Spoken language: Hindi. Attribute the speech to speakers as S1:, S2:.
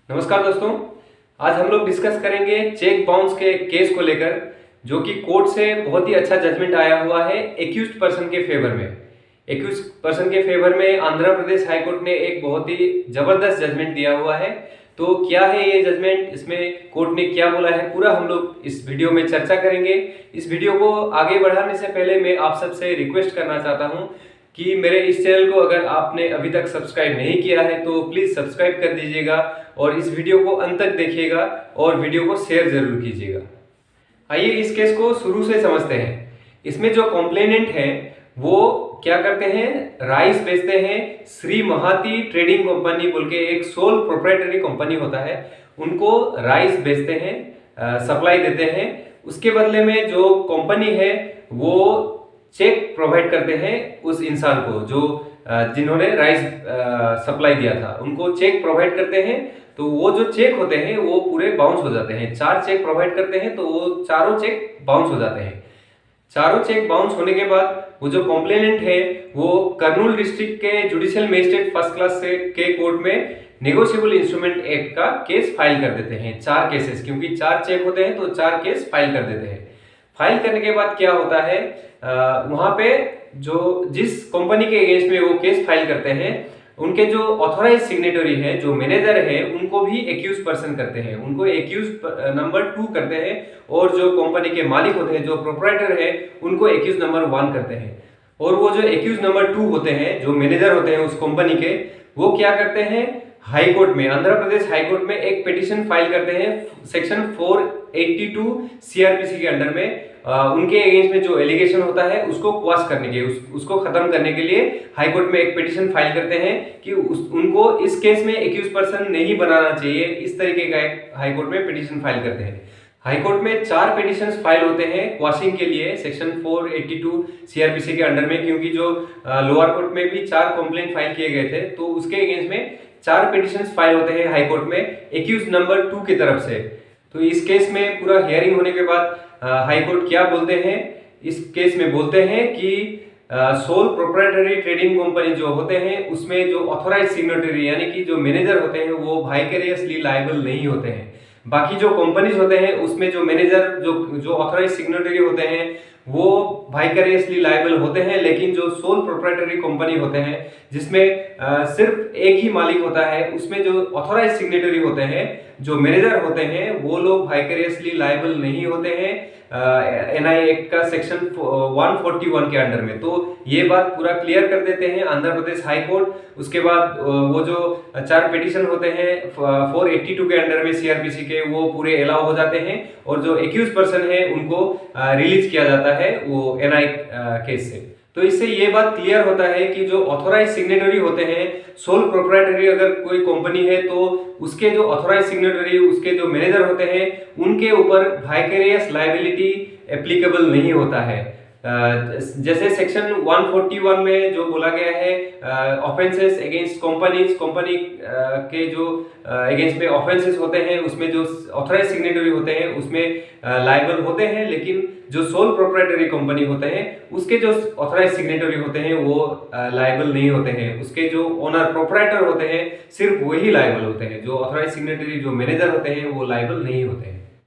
S1: नमस्कार दोस्तों। आज हम लोग डिस्कस करेंगे चेक बाउंस के केस को लेकर, जो कि कोर्ट से बहुत ही अच्छा जजमेंट आया हुआ है एक्यूज्ड पर्सन के फेवर में। एक्यूज्ड पर्सन के फेवर में आंध्र प्रदेश हाई कोर्ट ने एक बहुत ही जबरदस्त जजमेंट दिया हुआ है। तो क्या है ये जजमेंट, इसमें कोर्ट ने क्या बोला है, पूरा हम लोग इस वीडियो में चर्चा करेंगे। इस वीडियो को आगे बढ़ाने से पहले मैं आप सबसे रिक्वेस्ट करना चाहता हूँ कि मेरे इस चैनल को अगर आपने अभी तक सब्सक्राइब नहीं किया है तो प्लीज़ सब्सक्राइब कर दीजिएगा और इस वीडियो को अंत तक देखिएगा और वीडियो को शेयर जरूर कीजिएगा। आइए इस केस को शुरू से समझते हैं। इसमें जो कॉम्प्लेनेंट है वो क्या करते हैं, राइस बेचते हैं। श्री महाती ट्रेडिंग कंपनी बोल के एक सोल प्रोप्राइटरी कंपनी होता है, उनको राइस बेचते हैं, सप्लाई देते हैं। उसके बदले में जो कंपनी है वो चेक प्रोवाइड करते हैं उस इंसान को जो जिन्होंने राइस सप्लाई दिया था, उनको चेक प्रोवाइड करते हैं। तो वो जो चेक होते हैं वो पूरे बाउंस हो जाते हैं। 4 चेक प्रोवाइड करते हैं तो वो चारों चेक बाउंस हो जाते हैं। चारों चेक बाउंस होने के बाद वो जो कॉम्प्लेनेंट है वो कर्नूल डिस्ट्रिक्ट के जुडिशियल मजिस्ट्रेट फर्स्ट क्लास से के कोर्ट में नेगोशिएबल इंस्ट्रूमेंट एक्ट का केस फाइल कर देते हैं। 4 केसेस, क्योंकि 4 चेक होते हैं तो 4 केस फाइल कर देते हैं। फाइल करने के बाद क्या होता है, वहां पे जो जिस कंपनी के अगेंस्ट में वो केस फाइल करते हैं उनके जो ऑथोराइज सिग्नेटरी है, जो मैनेजर है, उनको भी एक्यूज पर्सन करते हैं, उनको एक्यूज नंबर 2 करते हैं। और जो कंपनी के मालिक होते हैं, जो प्रोप्राइटर है, उनको एक्यूज नंबर 1 करते हैं। और वो जो एक्यूज नंबर 2 होते हैं, जो मैनेजर होते हैं उस कंपनी के, वो क्या करते हैं, हाई कोर्ट में, आंध्र प्रदेश हाई कोर्ट में एक पिटीशन फाइल करते हैं सेक्शन 482 सीआरपीसी के अंडर में। उनके अगेंस्ट में जो एलिगेशन होता है उसको क्वाश करने के उसको खत्म करने के लिए हाई कोर्ट में एक पिटीशन फाइल करते हैं कि उनको इस केस में एक्यूज पर्सन नहीं बनाना चाहिए। इस तरीके का एक हाई कोर्ट में पिटीशन फाइल करते हैं। हाई कोर्ट में 4 पिटीशंस फाइल होते हैं क्वाशिंग के लिए सेक्शन 482 सीआरपीसी के अंडर में, क्योंकि जो लोअर कोर्ट में भी 4 कंप्लेंट फाइल किए गए थे तो उसके अगेंस्ट में 4 पिटीशंस फाइल होते हैं हाई कोर्ट में एक्यूज नंबर 2 की तरफ से। तो इस केस में पूरा हियरिंग होने के बाद हाई कोर्ट क्या बोलते हैं, इस केस में बोलते हैं कि सोल प्रोप्राइटरी ट्रेडिंग कंपनी जो होते हैं उसमें जो ऑथोराइज सिग्नेटरी यानी कि जो मैनेजर होते हैं वो वाइकेरियसली लायबल नहीं होते हैं। बाकी जो कंपनीज होते हैं उसमें जो मैनेजर जो ऑथोराइज सिग्नेटरी होते हैं वो वाइकेरियसली लायबल होते हैं, लेकिन जो सोल प्रोप्राइटरी कंपनी होते हैं जिसमें सिर्फ एक ही मालिक होता है, उसमें जो ऑथोराइज सिग्नेटरी होते हैं, जो मैनेजर होते हैं, वो लोग वाइकेरियसली लायबल नहीं होते हैं एनआई एक्ट का सेक्शन 141 के अंडर में। तो ये बात पूरा क्लियर कर देते हैं आंध्र प्रदेश हाई कोर्ट। उसके बाद वो जो 4 पिटीशन होते हैं 482 के अंडर में सीआरपीसी के, वो पूरे अलाउ हो जाते हैं और जो एक्यूज पर्सन है उनको रिलीज किया जाता है वो एनआई केस से। तो इससे ये बात क्लियर होता है कि जो ऑथोराइज सिग्नेटरी होते हैं, सोल प्रोप्राइटरी अगर कोई कंपनी है तो उसके जो ऑथोराइज सिग्नेटरी, उसके जो मैनेजर होते हैं, उनके ऊपर वाइकेरियस लायबिलिटी एप्लीकेबल नहीं होता है। जैसे सेक्शन 141 में जो बोला गया है ऑफेंसेस अगेंस्ट कंपनीज, कंपनी के जो अगेंस्ट में ऑफेंसेस होते हैं उसमें जो ऑथराइज सिग्नेटरी होते हैं उसमें लायबल होते हैं, लेकिन जो सोल प्रोप्राइटरी कंपनी होते हैं उसके जो ऑथराइज सिग्नेटरी होते हैं वो लायबल नहीं होते हैं। उसके जो ओनर प्रोप्राइटर होते हैं सिर्फ वही लायबल होते हैं, जो ऑथराइज सिग्नेटरी जो मैनेजर होते हैं वो लायबल नहीं होते हैं।